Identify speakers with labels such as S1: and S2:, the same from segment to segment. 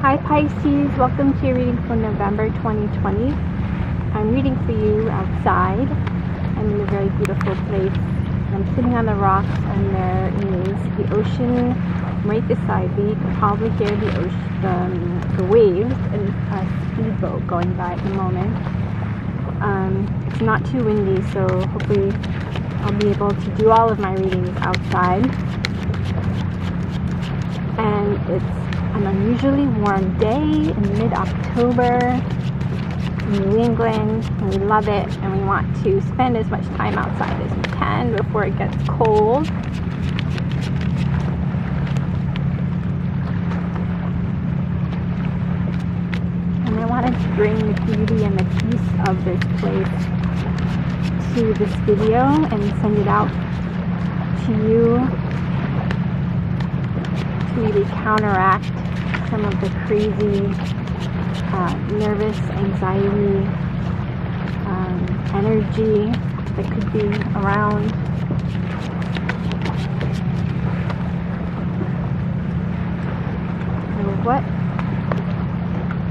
S1: Hi Pisces, welcome to your reading for November 2020. I'm reading for you outside. I'm in a very beautiful place. I'm sitting on the rocks and there is the ocean right beside me. You can probably hear the waves and a speedboat going by at the moment. It's not too windy, so hopefully I'll be able to do all of my readings outside. And it's an unusually warm day in mid-October in New England, and we love it, and we want to spend as much time outside as we can before it gets cold. And I wanted to bring the beauty and the peace of this place to this video and send it out to you to maybe counteract some of the crazy, nervous, anxiety, energy that could be around. So what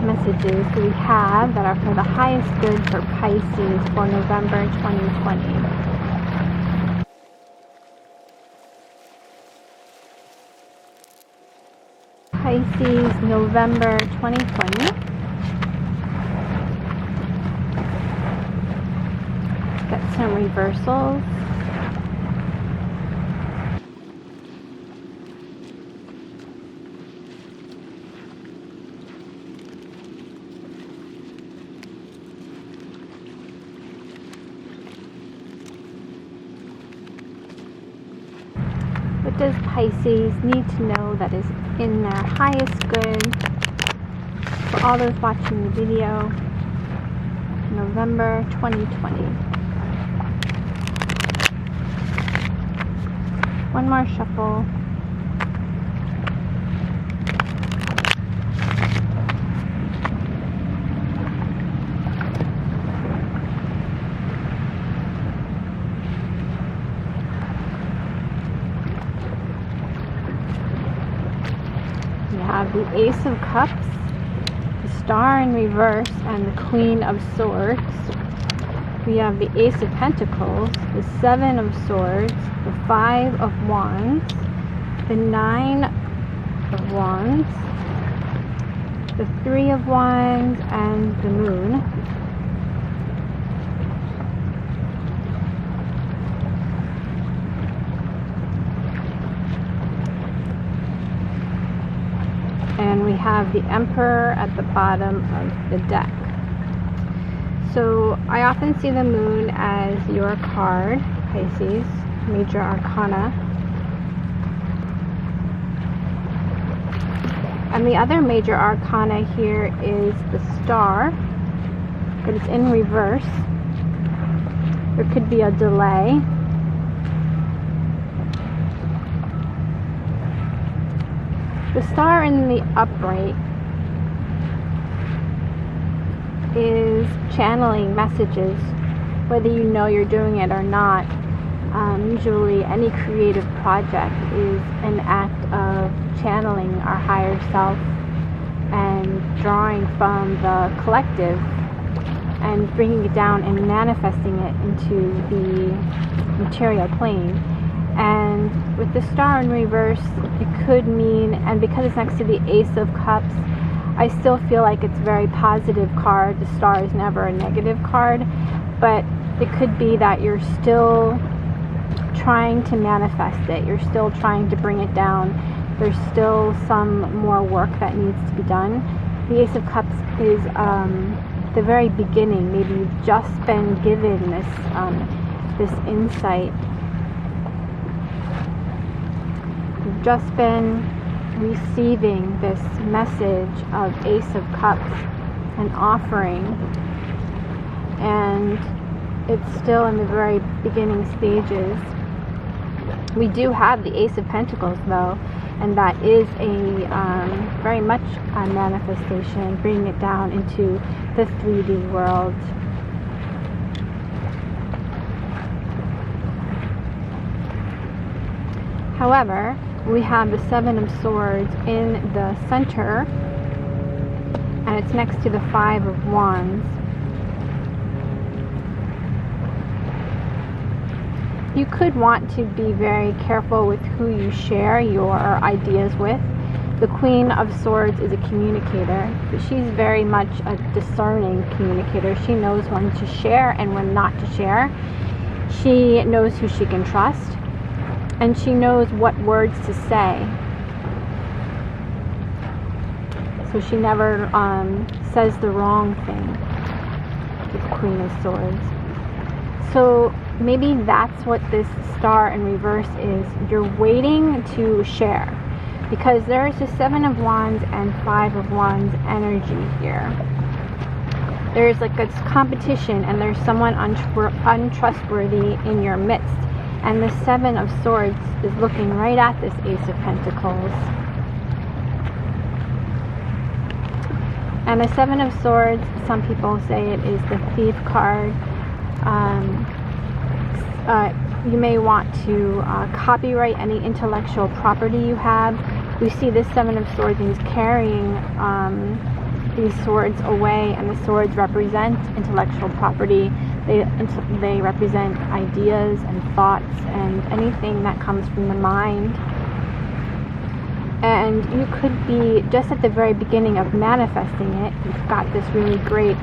S1: messages do we have that are for the highest good for Pisces for November 2020? Pisces, November 2020. Got some reversals. What does Pisces need to know that is in their highest good for all those watching the video, November 2020? One more shuffle. Have the Ace of Cups, the Star in reverse, and the Queen of Swords. We have the Ace of Pentacles, the Seven of Swords, the Five of Wands, the Nine of Wands, the Three of Wands, and the Moon. And we have the Emperor at the bottom of the deck. So I often see the Moon as your card, Pisces, Major Arcana. And the other Major Arcana here is the Star, but it's in reverse. There could be a delay. The Star in the upright is channeling messages, whether you know you're doing it or not. Usually any creative project is an act of channeling our higher self and drawing from the collective and bringing it down and manifesting it into the material plane. And with the Star in reverse, it could mean, and because it's next to the Ace of Cups, I still feel like it's a very positive card. The Star is never a negative card, but it could be that you're still trying to manifest it. You're still trying to bring it down. There's still some more work that needs to be done. The Ace of Cups is the very beginning. Maybe you've just been given this insight. You've just been receiving this message of Ace of Cups, an offering, and it's still in the very beginning stages. We do have the Ace of Pentacles though, and that is a very much a manifestation, bringing it down into the 3D world. However, we have the Seven of Swords in the center and it's next to the Five of Wands. You could want to be very careful with who you share your ideas with. The Queen of Swords is a communicator, but she's very much a discerning communicator. She knows when to share and when not to share. She knows who she can trust, and she knows what words to say. So she never says the wrong thing, the Queen of Swords. So maybe that's what this star in reverse is. You're waiting to share, because there is a Seven of Wands and Five of Wands energy here. There's like a competition, and there's someone untrustworthy in your midst. And the Seven of Swords is looking right at this Ace of Pentacles. And the Seven of Swords, some people say it is the Thief card. You may want to copyright any intellectual property you have. We see this Seven of Swords, and he's carrying these swords away, and the swords represent intellectual property. They represent ideas and thoughts and anything that comes from the mind. And you could be just at the very beginning of manifesting it. You've got this really great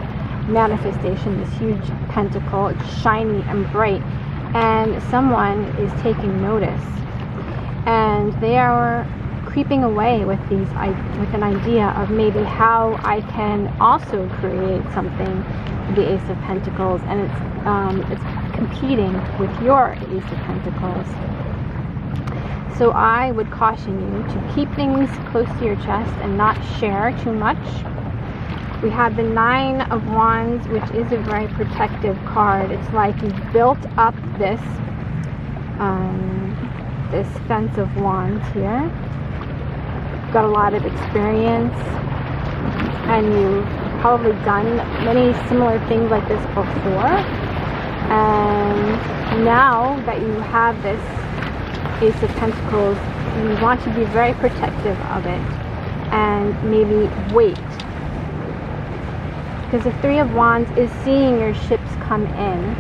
S1: manifestation, this huge pentacle. It's shiny and bright, and someone is taking notice, and they are creeping away with an idea of maybe how I can also create something, the Ace of Pentacles, and it's competing with your Ace of Pentacles. So I would caution you to keep things close to your chest and not share too much. We have the Nine of Wands, which is a very protective card. It's like you've built up this this fence of wands here. You've got a lot of experience, and you've probably done many similar things like this before. And now that you have this Ace of Pentacles, you want to be very protective of it and maybe wait. Because the Three of Wands is seeing your ships come in.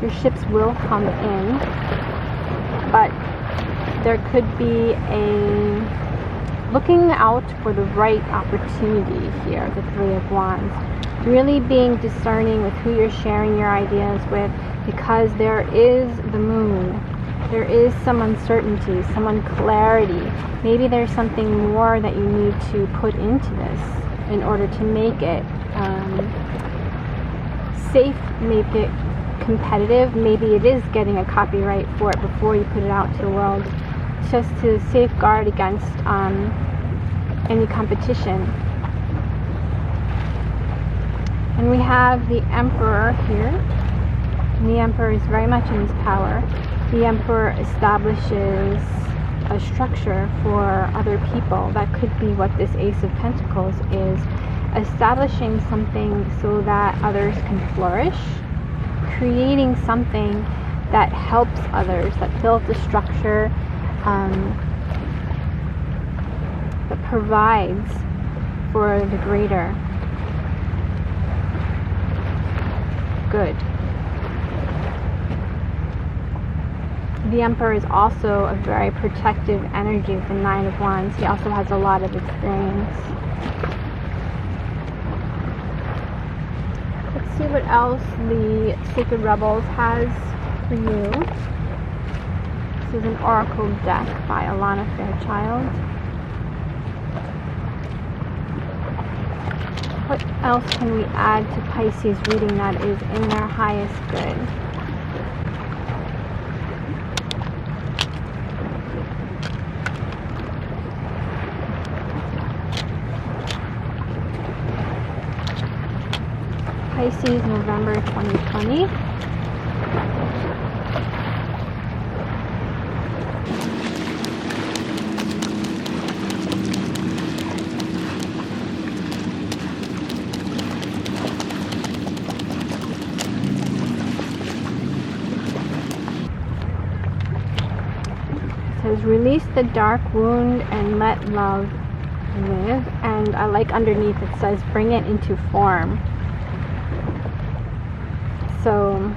S1: Your ships will come in, but there could be a looking out for the right opportunity here, the Three of Wands. Really being discerning with who you're sharing your ideas with, because there is the Moon. There is some uncertainty, some unclarity. Maybe there's something more that you need to put into this in order to make it safe, make it competitive. Maybe it is getting a copyright for it before you put it out to the world, just to safeguard against any competition. And we have the Emperor here. And the Emperor is very much in his power. The Emperor establishes a structure for other people. That could be what this Ace of Pentacles is. Establishing something so that others can flourish. Creating something that helps others, that builds a structure that provides for the greater good. The Emperor is also a very protective energy with the Nine of Wands. He also has a lot of experience. Let's see what else the Sacred Rebels has for you. This is an Oracle deck by Alana Fairchild. What else can we add to Pisces reading that is in their highest good? Pisces November 2020. It says, release the dark wound and let love live. And I like underneath it says bring it into form. So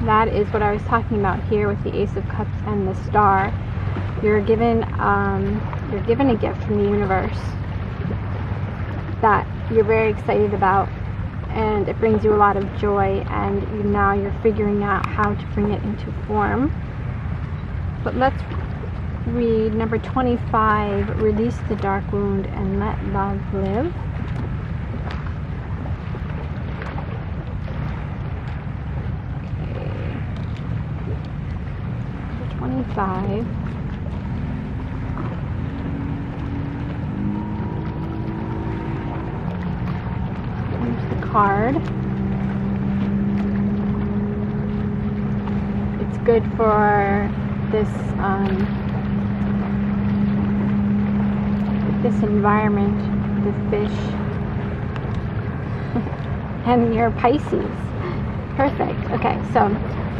S1: that is what I was talking about here with the Ace of Cups and the Star. You're given a gift from the universe that you're very excited about, and it brings you a lot of joy, and now you're figuring out how to bring it into form. But let's read number 25, release the dark wound and let love live. Okay. 25. Card. It's good for this environment, the fish, and your Pisces. Perfect. Okay, so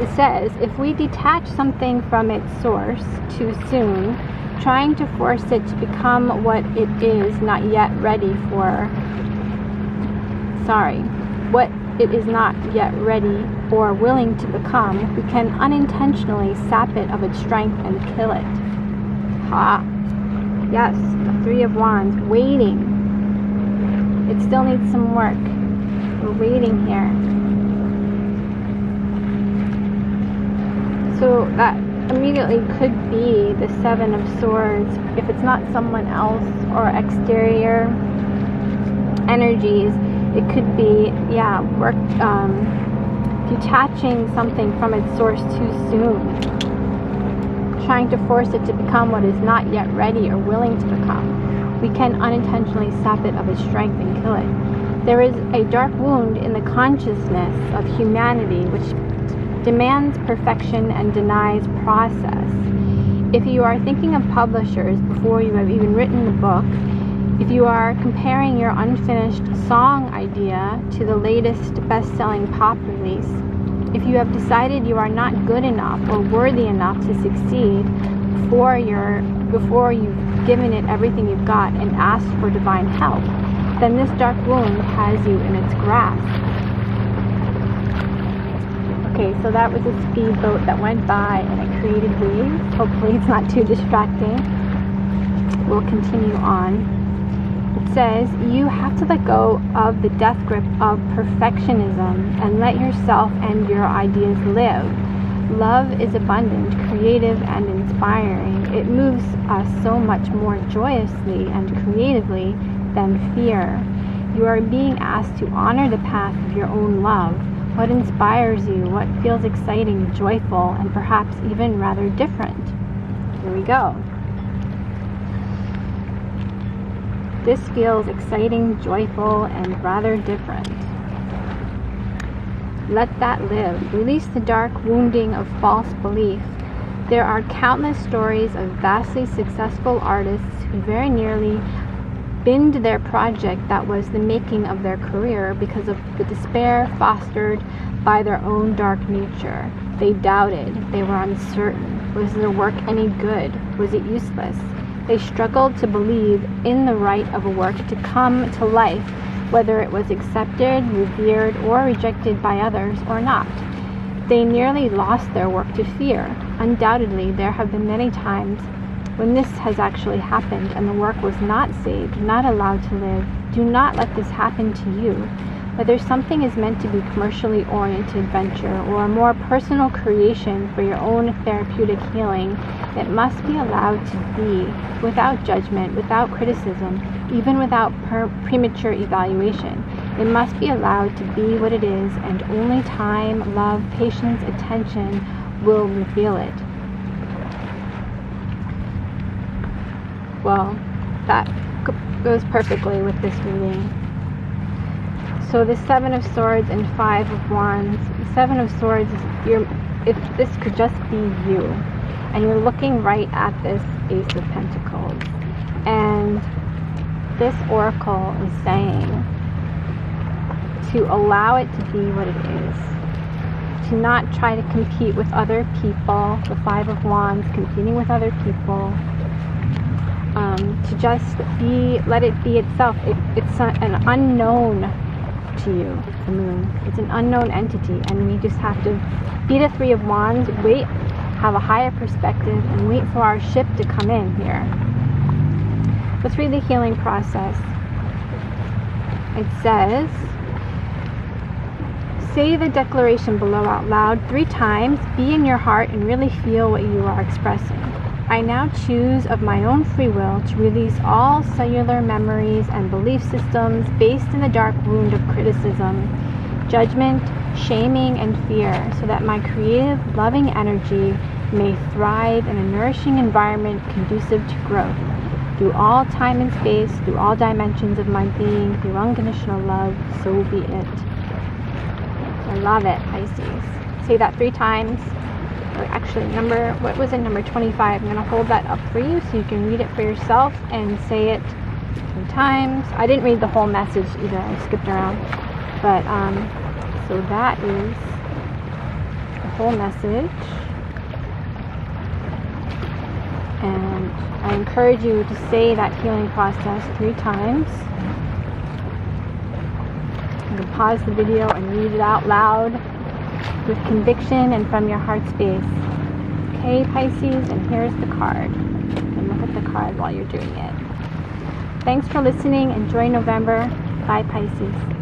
S1: it says if we detach something from its source too soon, trying to force it to become what it is not yet ready for. What it is not yet ready or willing to become, we can unintentionally sap it of its strength and kill it. Ha! Yes, the Three of Wands, waiting. It still needs some work. We're waiting here. So that immediately could be the Seven of Swords. If it's not someone else or exterior energies, it could be, detaching something from its source too soon. Trying to force it to become what is not yet ready or willing to become. We can unintentionally sap it of its strength and kill it. There is a dark wound in the consciousness of humanity which demands perfection and denies process. If you are thinking of publishers before you have even written the book, if you are comparing your unfinished song idea to the latest best-selling pop release, if you have decided you are not good enough or worthy enough to succeed before you've given it everything you've got and asked for divine help, then this dark wound has you in its grasp. Okay, so that was a speedboat that went by and it created waves. Hopefully it's not too distracting. We'll continue on. It says, you have to let go of the death grip of perfectionism and let yourself and your ideas live. Love is abundant, creative, and inspiring. It moves us so much more joyously and creatively than fear. You are being asked to honor the path of your own love. What inspires you? What feels exciting, joyful, and perhaps even rather different? Here we go. This feels exciting, joyful, and rather different. Let that live. Release the dark wounding of false belief. There are countless stories of vastly successful artists who very nearly binned their project that was the making of their career because of the despair fostered by their own dark nature. They doubted. They were uncertain. Was their work any good? Was it useless? They struggled to believe in the right of a work to come to life, whether it was accepted, revered, or rejected by others or not. They nearly lost their work to fear. Undoubtedly, there have been many times when this has actually happened and the work was not saved, not allowed to live. Do not let this happen to you. Whether something is meant to be commercially oriented venture or a more personal creation for your own therapeutic healing, it must be allowed to be, without judgment, without criticism, even without premature evaluation. It must be allowed to be what it is, and only time, love, patience, attention will reveal it. Well, that goes perfectly with this reading. So the Seven of Swords and Five of Wands. The Seven of Swords is if this could just be you, and you're looking right at this Ace of Pentacles, and this oracle is saying to allow it to be what it is, to not try to compete with other people, the Five of Wands, competing with other people, to just let it be itself. It's an unknown to you, the moon. It's an unknown entity, and we just have to be the Three of Wands, wait, have a higher perspective, and wait for our ship to come in here. So through the healing process, it says, say the declaration below out loud 3 times, be in your heart and really feel what you are expressing. I now choose of my own free will to release all cellular memories and belief systems based in the dark wound of criticism, judgment, shaming, and fear, so that my creative, loving energy may thrive in a nourishing environment conducive to growth, through all time and space, through all dimensions of my being, through unconditional love, so be it. I love it, Pisces. Say that 3 times. Or actually, number 25. I'm going to hold that up for you so you can read it for yourself and say it 3 times. I didn't read the whole message either. I skipped around. But, so that is the whole message. And I encourage you to say that healing process 3 times. You can pause the video and read it out loud with conviction and from your heart space. Okay, Pisces, and here's the card. And look at the card while you're doing it. Thanks for listening. Enjoy November. Bye, Pisces.